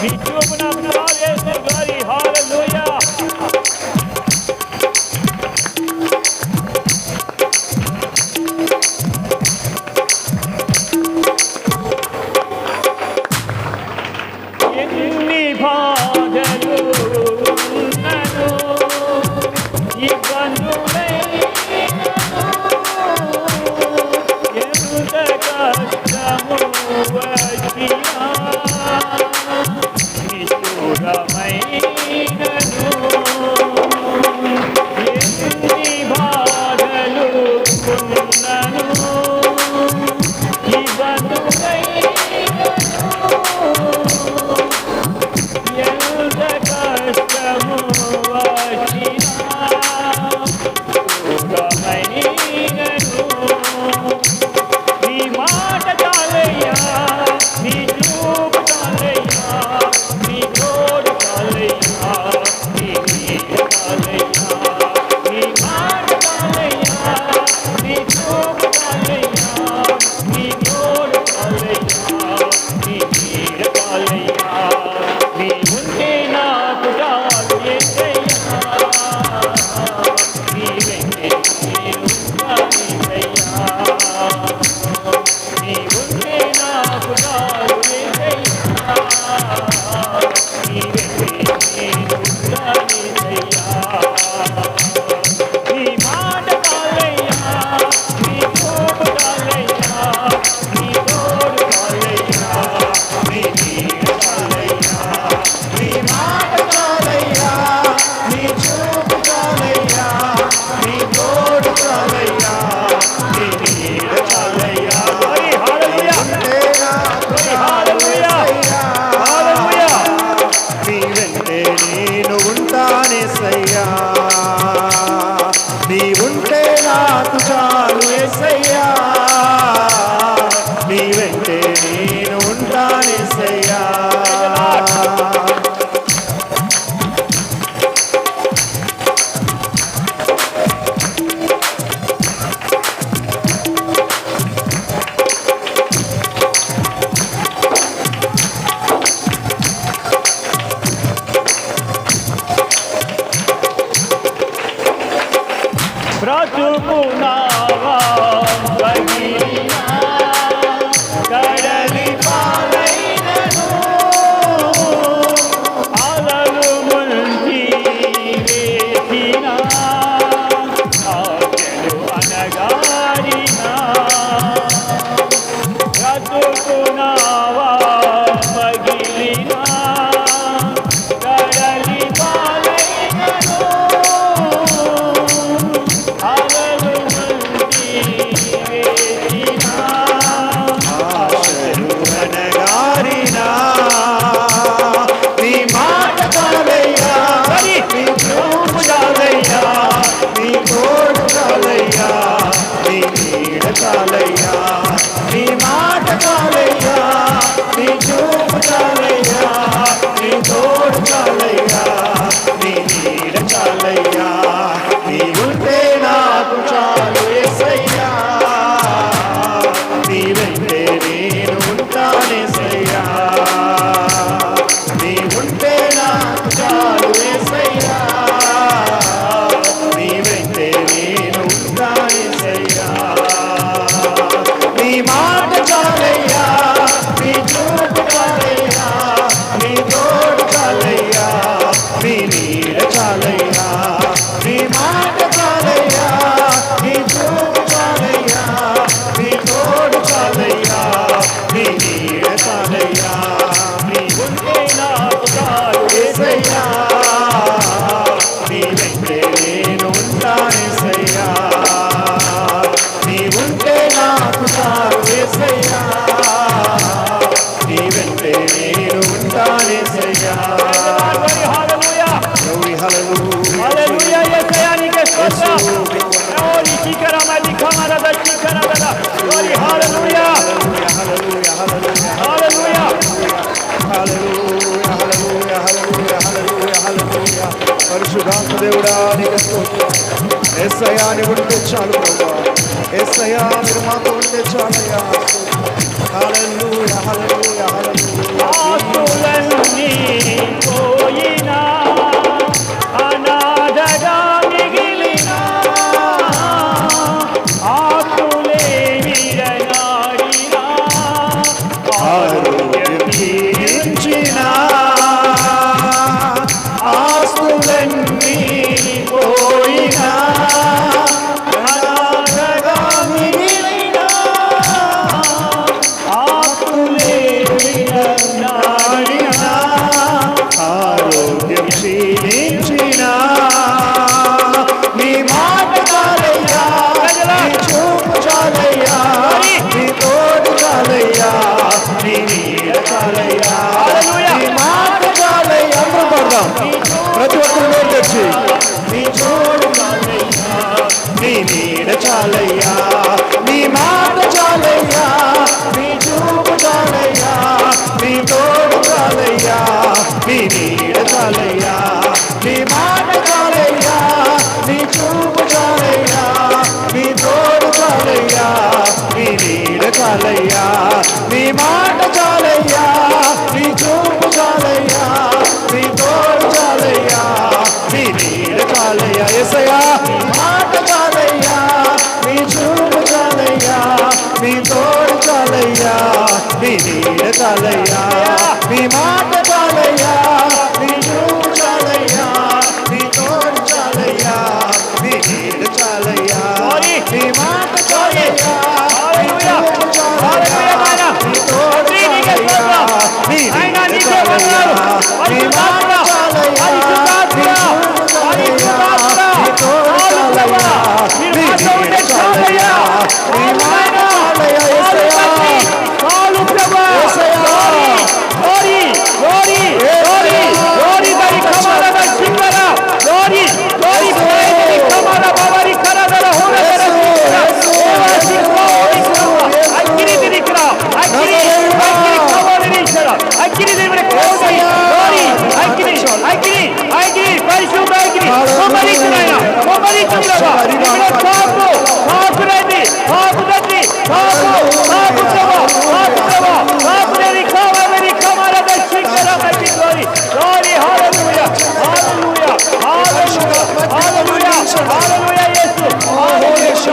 నీ చూపు నాకు చాలు యేసు గ్లోరీ హల్లెలూయా ఎన్ని బాధలు ఉన్నను ఎంత కష్టము వచ్చినా నిష్ఠురమైనను ఎన్ని బాధలు ఉన్నను ఎంత కష్టము బ్రతుకునావా పగిలినా కడలి పాలైనను అలలు ముంచి వేసినా ఆకెలు అనగారినా బ్రతుకునావా పగిలినా కడలి పాలైనను చాలయ్యా నీ మాట చాలయ్యా నీ చూపు చాలయ్యా నీ తోడు చాలయ్యా నీ నీడ చాలయ్యా నీ ఉంటే నాకు చాలు యేసయ్యా నీ వెంటే నేను ఉంటానేసయ్యా నీ ఉంటే నాకు చాలు యేసయ్యా నీ వెంటే నేను ఉంటానేసయ్యా నీ మాట చాలయ్యా నీ చూపు చాలయ్యా నీ తోడు చాలయ్యా నీ నీడ చాలయ్యా నీ మాట చాలయ్యా నీ చూపు చాలయ్యా నీ తోడు చాలయ్యా నీ నీడ చాలయ్యా నీ ఉంటే నాకు చాలు యేసయ్యా నీ వెంటే నేను ఉంటానేసయ్యా నీ ఉంటే నాకు చాలు యేసయ్యా నీ వెంటే నేను ఉంటానేసయ్యా హల్లెలూయా హల్లెలూయా హల్లెలూయా యేసయ్యా నీకే స్తోత్రం ఓరి చికరమది కమరద చికరద ఓరి హల్లెలూయా హల్లెలూయా హల్లెలూయా హల్లెలూయా హల్లెలూయా హల్లెలూయా హల్లెలూయా హల్లెలూయా హల్లెలూయా పరిశుద్ధాత్మ దేవుడా నీకు స్తోత్రం యేసయ్యా నీ ఉంటే చాలు ప్రభువా యేసయ్యా మీరు మాతో ఉంటే చాలయ్యా హల్లెలూయా హల్లెలూయా హల్లెలూయా ఆస్తులన్నీ చాలయ్యా నీ మాట చాలయ్యా నీ చూపు చాలయ్యా నీ తోడు చాలయ్యా నీ నీడ చాలయ్యా నీ మాట చాలయ్యా నీ చూపు చాలయ్యా నీ తోడు చాలయ్యా నీ నీడ చాలయ్యా నీ మాట చాలయ్యా నీ చూపు చాలయ్యా నీ తోడు చాలయ్యా నీ నీడ చాలయ్యా నీ మాట చాలయ్యా యేసయ్యా చాలు ప్రభువా glory dari kamara da shikara glory glory kamara babari karadara hora dara akiri dirikra akiri kamara dirikra akiri dirikra glory akiri parishuddha akiri kamari kiraya kamari kiraya ikra saapu redi saapu dadi saapu dari kamara da shikara mati glory hallelujah yesu hallelujah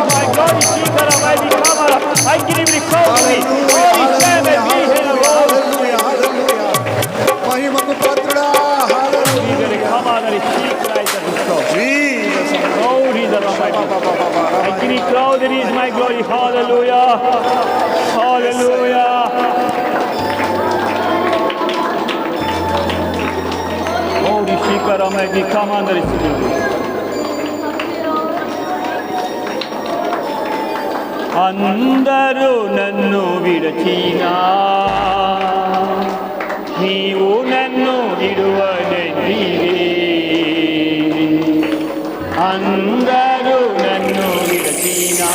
my god shikara mati kamara I give you glory మహిమకు పాత్రుడా హల్లెలూయా kamara shikara is Jesus glory the Almighty I give you glory that is my glory hallelujah glory shikara mati kamara అందరూ నన్ను విడచినా నీవు నన్ను విడువనెదిరే అందరూ నన్ను విడచినా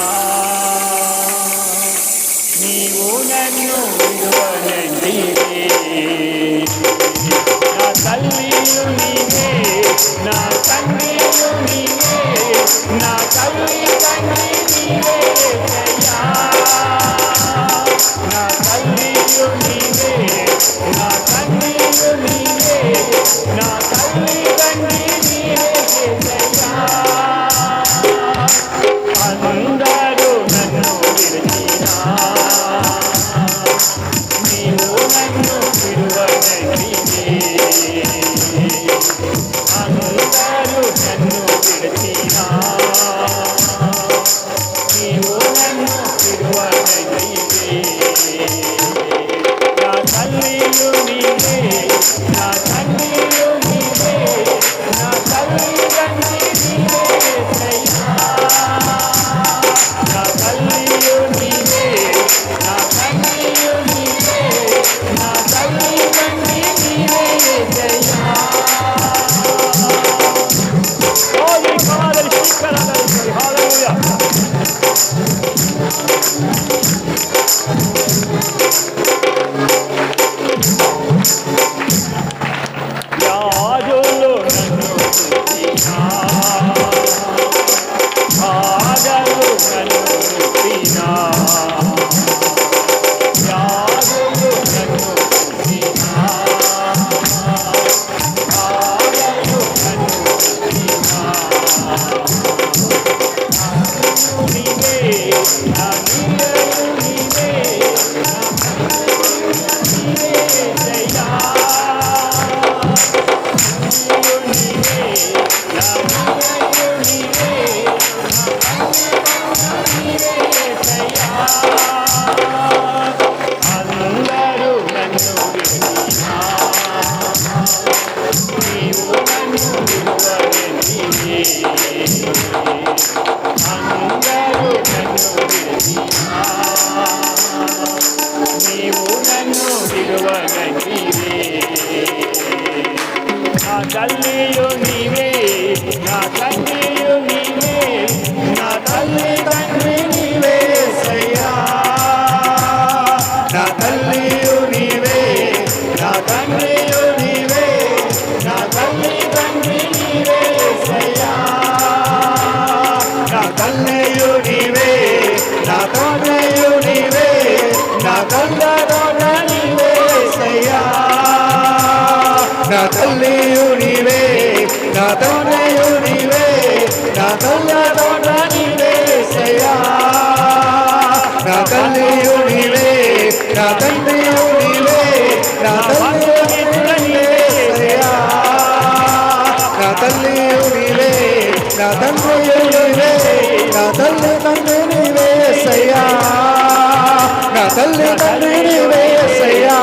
నీవు నన్ను విడువనెదిరే నా తల్లియు నీవే నా తండ్రియు నీవే నా తల్లి తండ్రి నీవే నా తల్లియు నీవే నా తండ్రియు నీవే నా తల్లి తండ్రి నీవే అందరూ నన్ను విడచినా నీవు నన్ను విడువనెదిరే అందరూ నన్ను విడచినా నీవు నన్ను విడువనెదిరే నా తల్లియు నీవే నా తండ్రియు నీవే నా తల్లి తండ్రి నీవే నా తల్లియు నీవే నా తండ్రియు నీవే నా తల్లి తండ్రి నీవే Holy Father, hallelujah. యాజులు నన్ను స్తుతినా యాజులు నన్ను స్తుతినా యాజులు నన్ను స్తుతినా యాజులు నన్ను స్తుతినా నీవే నా నీవే నీవే నీవే దయా అందరూ నన్ను విడచినా నీవు నన్ను విడువనెదిరే అందరూ నన్ను విడచినా నీవు నన్ను విడువనెదిరే నా తల్లియు నీవే నా తండ్రియు నీవే నా తల్లి తండ్రి నీవే సయ్యా నా తల్లియు నీవే నా తండ్రియు నీవే నా తల్లి తండ్రి నీవే సయ్యా నా తల్లియు నీవే నా తండ్రియు నీవే నా తల్లి నీవే సయ్యా నా తల్లియు నీవే నా తండ్రియు నీవే నా తల్లి నీవే సయ్యా నా తల్లియు నీవే నా తండ్రియు నీవే తల్లి తండ్రి నీవే యేసయ్యా,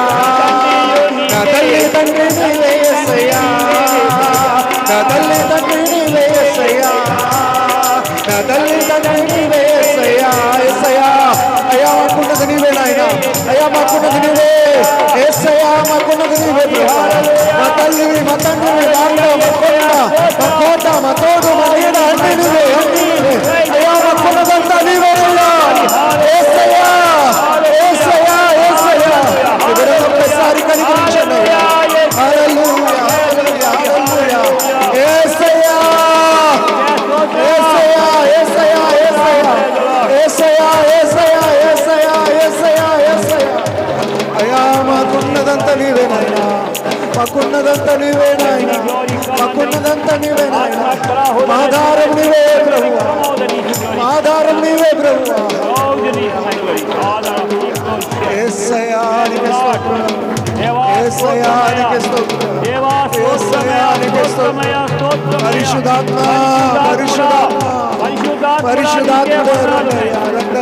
నా తల్లి తండ్రి నీవే యేసయ్యా, నా తల్లి తండ్రి నీవే యేసయ్యా, నా తల్లి తండ్రి నీవే యేసయ్యా. యేసయ్యా అయ్యా మాకున్నది నీవే నాయన, అయ్యా మాకున్నది నీవే యేసయ్యా, మాకున్నది నీవే ప్రభువా. మా తల్లివి మా తండ్రివి దాంట్లో మా కొండ మా కోట మా తోడు మా నీడ అన్ని నీవే అన్ని నీవే అయ్యా, మాకున్నదంతా నీవే అయ్యా. యేసయ్యా యేసయ్యా యేసయ్యా ఒక్కసారి కనిపించండి అయ్యా. హల్లెలూయా హల్లెలూయా హల్లెలూయా. యేసయ్యా యేసయ్యా యేసయ్యా యేసయ్యా యేసయ్యా యేసయ్యా యేసయ్యా యేసయ్యా యేసయ్యా. అయ్యా మాకున్నదంతా నీవే నాయనా, మాకున్నదంతా నీవే నాయనా, మాకున్నదంతా నీవే నాయనా. మాధారం నీవే ప్రభువా, మాధారం నీవే ప్రభువా. యేసయ్యా నీకే స్తోత్రం, యేసయ్యా నీకే స్తోత్రం, యేసయ్యా నీకే స్తోత్రం. పరిశుద్ధాత్మ పరిశుద్ధాత్మ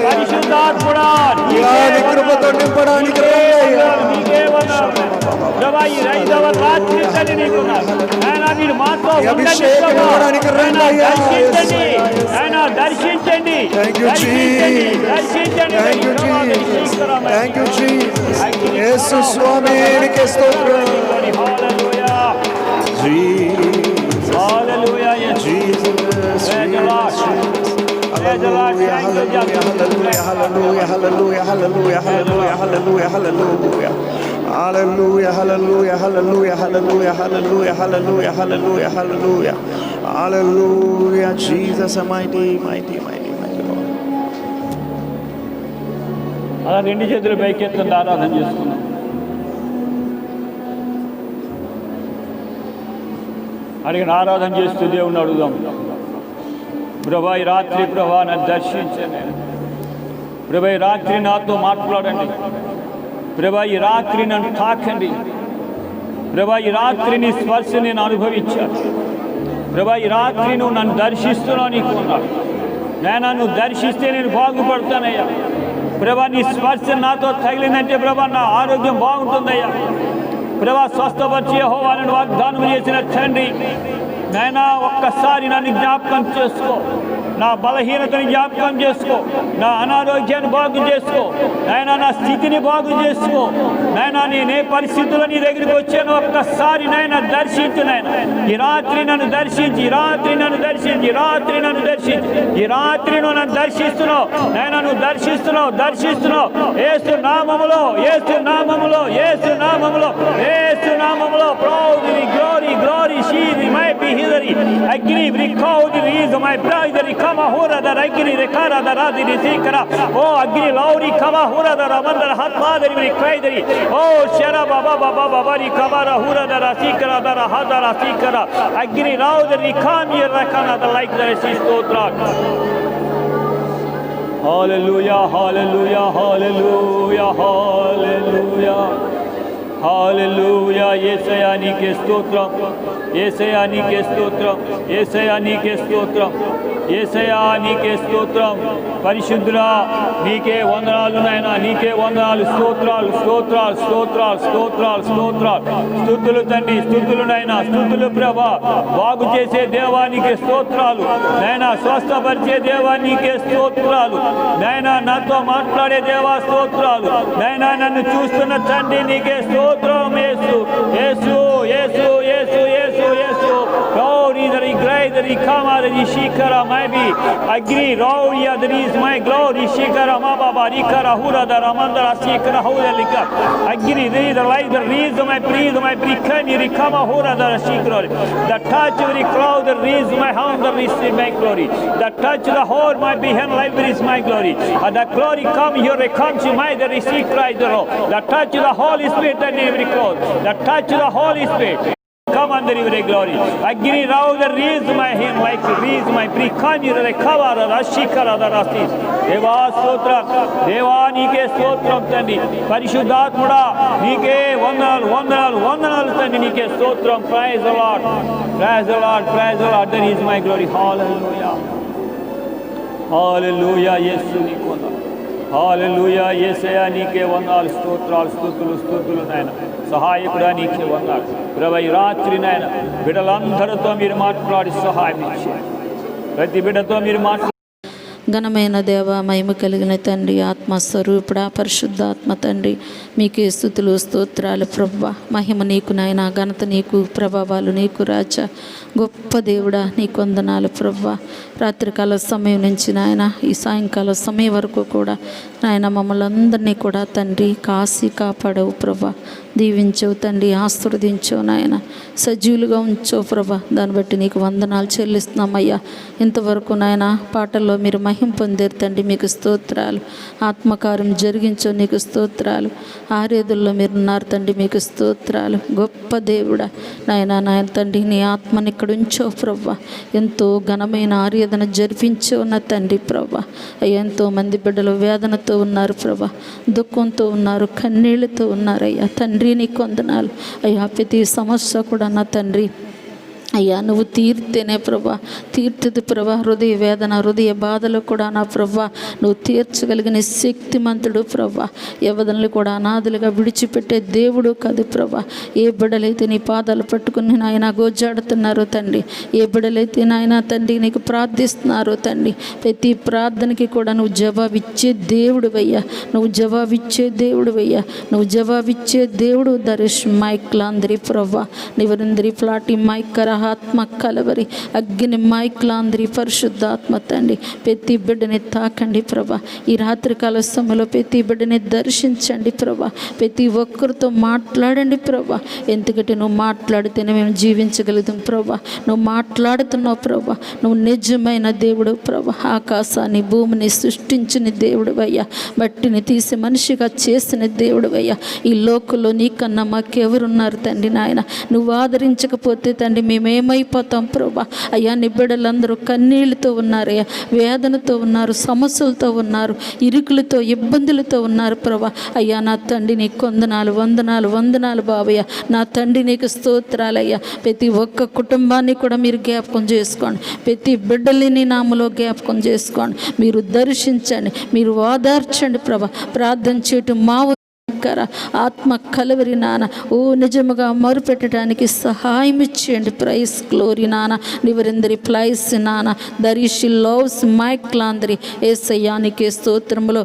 పరిశుద్ధాత్ముడా నీ కృపతో నింపడానికి రండయ్యా. అభిషేకం ఇవ్వడానికి రండయ్యా. దర్శించండి. Thank you Jesus, thank you Jesus, thank you Jesus. Yesu స్వామి నీకే స్తోత్రం. Jesus hallelujah Jesus Hallelujah, hallelujah, hallelujah, hallelujah, hallelujah, hallelujah, hallelujah, hallelujah, hallelujah. Hallelujah, hallelujah, hallelujah, hallelujah, hallelujah, hallelujah, hallelujah, hallelujah. Hallelujah, Jesus, mighty, mighty, mighty, mighty Lord. అలా రెండు చేతులు పైకెత్తున్న ఆరాధన చేసుకున్నాం. అడిగిన ఆరాధన చేస్తూ దేవుని అడుగుదాం. ప్రభా ఈ రాత్రి ప్రభా నన్ను దర్శించండి. ప్రభా ఈ రాత్రి నాతో మాట్లాడండి. ప్రభా ఈ రాత్రి నన్ను తాకండి. ప్రభా ఈ రాత్రి నీ స్పర్శ నేను అనుభవించాను. ప్రభా ఈ రాత్రి నువ్వు నన్ను దర్శిస్తున్నావు. నీకున్నాడు నేను నువ్వు దర్శిస్తే నేను బాగుపడతానయ్యా. ప్రభా నీ స్పర్శ నాతో తగిలిందంటే ప్రభా నా ఆరోగ్యం బాగుంటుందయ్యా. ప్రభా స్వస్థపరిచే యెహోవాను వాగ్దానం చేసిన తండ్రి నైనా ఒక్కసారి నన్ను జ్ఞాపకం చేసుకో. నా బలహీనతని జ్ఞాపకం చేసుకో. నా అనారోగ్యాన్ని బాగు చేసుకో. నైనా నా స్థితిని బాగు చేసుకో. నైనా నేనే పరిస్థితుల్లో నీ దగ్గరికి వచ్చాను ఒక్కసారి నైనా దర్శించు. నైనా ఈ రాత్రి నన్ను దర్శించి, ఈ రాత్రి నన్ను దర్శించి, ఈ రాత్రి నన్ను దర్శించి, ఈ రాత్రి నువ్వు నన్ను దర్శిస్తున్నావు. నైనా నువ్వు దర్శిస్తున్నావు, దర్శిస్తున్నావు. యేసు నామములో, యేసు నామములో, యేసు నామములో, యేసు నామములో. Proudly glory, glory, she may be hither. Agni recall the reason my brother come hora da agni rekara da radi sikara. Oh agni lauri kama hora da ramandar hat madari mi kaidari. Oh shara baba baba baba ri kamara hora da sikara da hadara sikara. Agni lauri rikami rakana da like the stotra. Hallelujah, hallelujah, hallelujah, hallelujah. Hallelujah, యేసయ్యా నీకే స్తోత్రం, యేసయ్యా నీకే స్తోత్రం, యేసయ్యా నీకే స్తోత్రం, యేసయ్యా నీకే స్తోత్రం. పరిశుద్ధుడా నీకే వందనాలు నాయనా, నీకే వందనాలు. స్తోత్రాలు స్తోత్రాలు స్తోత్రాలు స్తోత్రాలు స్తోత్రాలు. స్తుతులు తండ్రి, స్తుతులు నాయనా, స్తుతులు ప్రభా. బాగు చేసే దేవానికి స్తోత్రాలు నాయనా, స్వస్థపరిచే దేవానికి స్తోత్రాలు నాయనా, నాతో మాట్లాడే దేవా స్తోత్రాలు నాయనా, నన్ను చూస్తున్న తండ్రి నీకే స్తోత్రం. యేసు యేసు యేసు యేసు యేసు యేసు. Glory that he great that he come out of the shikara maybe agree Rauya that is my glory shikara mababa rikara hura da ramandara shikara hura lika agree there is the light the reason my breathe my brikani rikama hura da shikara. The touch of the cloud the reason my hand the receive my glory. The touch the whole my behind life is my glory. And the glory come here it comes to my the receive Christ the Lord. The touch of the Holy Spirit and every cloud. The touch of the Holy Spirit come under your glory. Agni rao the raise my hand like raise my brikani the cover the shikara the rastis. Deva stotra deva nike stotram tandi parishuddhatmuda nike vandanalu vandanalu vandanalu tandi nike stotram. Praise the Lord, praise the Lord, praise the Lord. That is my glory. Hallelujah, hallelujah. Yesu nikona హల్లెలూయా. యేసయ్యా నీకే వందనాలు, స్తోత్రాలు, స్తుతులు నాయన. సహాయకుడా నీకే వందనాలు ప్రభు. ఈ రాత్రి నాయన బిడ్డలందరితో మీరు మాట్లాడి సహాయం ఇచ్చారు. ప్రతి బిడ్డతో మీరు ఘనమైన దేవ, మహిమ కలిగిన తండ్రి, ఆత్మస్వరూపుడా, పరిశుద్ధాత్మ తండ్రి, మీకే స్తుతులు స్తోత్రాలు ప్రభువా. మహిమ నీకు నాయన, ఘనత నీకు, ప్రభావాలు నీకు రాజా. గొప్ప దేవుడా నీకు వందనాలు ప్రభువా. రాత్రికాల సమయం నుంచి నాయన ఈ సాయంకాల సమయం వరకు కూడా నాయన మమ్మల్ని అందరినీ కూడా తండ్రి కాసి కాపాడవు ప్రభా. దీవించవు తండ్రి, ఆశీర్వదించవు నాయన, సజీవులుగా ఉంచవు ప్రభా. దాన్ని బట్టి నీకు వందనాలు చెల్లిస్తున్నామయ్యా. ఇంతవరకు నాయన పాటల్లో మీరు మహిమ పొందారు తండ్రి, మీకు స్తోత్రాలు. ఆత్మకార్యం జరిగించవు, నీకు స్తోత్రాలు. ఆరేదుల్లో మీరు ఉన్నారు తండ్రి, మీకు స్తోత్రాలు. గొప్ప దేవుడా నాయన తండ్రి, నీ ఆత్మని ఇక్కడ ఉంచవు ప్రభా. ఎంతో ఘనమైన ఆరాధన జరిపించవు నా తండ్రి ప్రభా. ఎంతోమంది బిడ్డలు వేదనతో ఉన్నారు ప్రభా, దుఃఖంతో ఉన్నారు, కన్నీళ్లతో ఉన్నారయ్యా తండ్రి. నీకు వందనాలు అయ్యా. ప్రతి సమస్య కూడా నా తండ్రి అయ్యా నువ్వు తీర్తేనే ప్రభా, తీర్చుది ప్రభా. హృదయ వేదన, హృదయ బాధలు కూడా నా ప్రభా నువ్వు తీర్చగలిగిన శక్తిమంతుడు ప్రభా. ఎవరిని కూడా అనాథులుగా విడిచిపెట్టే దేవుడు కాదు ప్రభా. ఏ బిడ్డలైతే నీ పాదాలు పట్టుకుని నాయన గోజాడుతున్నారో తండ్రి, ఏ బిడ్డలైతే నాయన తండ్రి నీకు ప్రార్థిస్తున్నారో తండ్రి, ప్రతి ప్రార్థనకి కూడా నువ్వు జవాబిచ్చే దేవుడు అయ్యా. నువ్వు జవాబిచ్చే దేవుడు అయ్యా. నువ్వు జవాబిచ్చే దేవుడు. దరిష్ మైక్లాంద్రి ప్రభా, నివరింద్రి ఫ్లాటి మైక్కర ఆత్మ కలవరి అగ్ని మైక్లాంద్రి పరిశుద్ధాత్మ తండ్రి, ప్రతి బిడ్డని తాకండి ప్రభా. ఈ రాత్రికాల సమయంలో ప్రతి బిడ్డని దర్శించండి ప్రభా. ప్రతి ఒక్కరితో మాట్లాడండి ప్రభా. ఎందుకంటే నువ్వు మాట్లాడితేనే మేము జీవించగలుగుతాం ప్రభా. నువ్వు మాట్లాడుతున్నావు ప్రభా. నువ్వు నిజమైన దేవుడు ప్రభా. ఆకాశాన్ని భూమిని సృష్టించిన దేవుడు అయ్యా. మట్టిని తీసి మనిషిగా చేసిన దేవుడు అయ్యా. ఈ లోకంలో నీకన్నా మాకెవరున్నారు తండ్రి నాయన. నువ్వు ఆదరించకపోతే తండ్రి మేమేమైపోతాం ప్రభా. అయ్యా నీ బిడ్డలందరూ కన్నీళ్ళతో ఉన్నారయ్యా, వేదనతో ఉన్నారు, సమస్యలతో ఉన్నారు, ఇరుకులతో ఇబ్బందులతో ఉన్నారు ప్రభా. అయ్యా నా తండ్రి నీకు వందనాలు, వందనాలు, వందనాలు బాబయ్య. నా తండ్రి నీకు స్తోత్రాలయ్యా. ప్రతి ఒక్క కుటుంబాన్ని కూడా మీరు జ్ఞాపకం చేసుకోండి. ప్రతి బిడ్డల్ని నీ నామలో జ్ఞాపకం చేసుకోండి. మీరు దర్శించండి, మీరు ఓదార్చండి ప్రభా. ప్రార్థన చేయటం మా ఆత్మ కలవరి నాన్న ఓ నిజముగా మొరుపెట్టడానికి సహాయం ఇచ్చేయండి. ప్రైస్ గ్లోరీ నాన్న, నివరిందరి ప్లైస్ నాన్న, దరిషి లోవ్స్ మైక్లాందరి ఏసయ్యానికి స్తోత్రములో,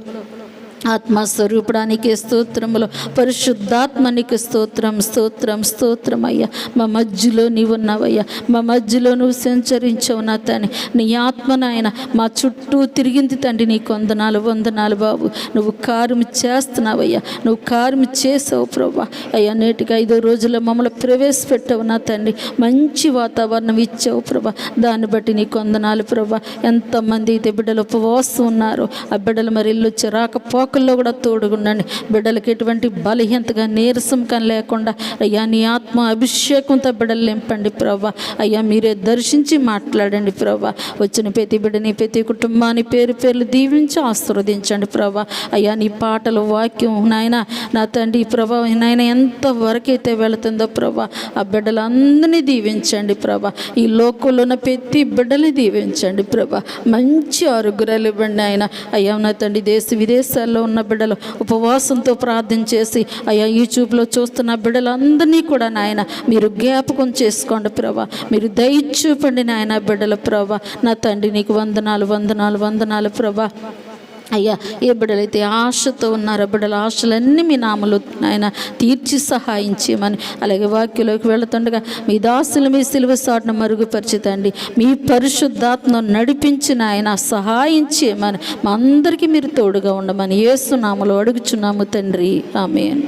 ఆత్మస్వరూపడానికి స్తోత్రములో, పరిశుద్ధాత్మనికి స్తోత్రం, స్తోత్రం, స్తోత్రం అయ్యా. మా మధ్యలో నీవు ఉన్నావయ్యా, మా మధ్యలో నువ్వు సంచరించవు నా తండ్రి. నీ ఆత్మనాయన మా చుట్టూ తిరిగింది తండ్రి. నీకు వందనాలు, వందనాలు బాబు. నువ్వు కార్యం చేస్తున్నావయ్యా, నువ్వు కార్యం చేసావు ప్రభా. అయ్యా నేటికి 5వ రోజుల్లో మమ్మల్ని ప్రవేశపెట్టావు నా తండ్రి. మంచి వాతావరణం ఇచ్చావు ప్రభా. దాన్ని బట్టి నీకు వందనాలు ప్రభా. ఎంతమంది అయితే బిడ్డలు ఉపవాసం ఉన్నారు, ఆ బిడ్డలు మరి ఇల్లు వచ్చి రాకపోకల్లో కూడా తోడుగుండండి. బిడ్డలకి ఎటువంటి బలహీనతగా నీరసం కానీ లేకుండా అయ్యా నీ ఆత్మ అభిషేకంతో బిడ్డలు నింపండి ప్రభా. అయ్యా మీరే దర్శించి మాట్లాడండి ప్రభా. వచ్చిన ప్రతి బిడ్డని, ప్రతి కుటుంబాన్ని పేరు పేర్లు దీవించి ఆశీర్వదించండి ప్రభా. అయ్యా నీ పాటలు, వాక్యం నాయన నా తండ్రి ప్రభా నాయన ఎంతవరకైతే వెళుతుందో ప్రభా ఆ బిడ్డలందరినీ దీవించండి ప్రభా. ఈ లోకంలో ఉన్న ప్రతి బిడ్డని దీవించండి ప్రభా. మంచి ఆరోగ్యాలు ఇవ్వండి ఆయన. అయ్యా నా తండ్రి దేశ విదేశాల్లో ఉన్న బిడ్డలు ఉపవాసంతో ప్రార్థన చేసి అయ్యా యూట్యూబ్లో చూస్తున్న బిడ్డలందరినీ కూడా నాయన మీరు జ్ఞాపకం చేసుకోండి ప్రభా. మీరు దయచూపండి నాయన బిడ్డల ప్రభా. నా తండ్రి నీకు వందనాలు, వందనాలు, వందనాలు ప్రభా. అయ్యా ఏ బిడ్డలైతే ఆశతో ఉన్నారో బిడ్డల ఆశలన్నీ మీ నామలు నాయన తీర్చి సహాయం చేయమని, అలాగే వాక్యలోకి వెళుతుండగా మీ దాసులు మీ సిలువ సాటును మరుగుపరిచితండి. మీ పరిశుద్ధాత్మ నడిపించిన ఆయన సహాయం చేయమని మా అందరికీ మీరు తోడుగా ఉండమని యేసు నామములో అడుగుచున్నాము తండ్రి. ఆమేన్.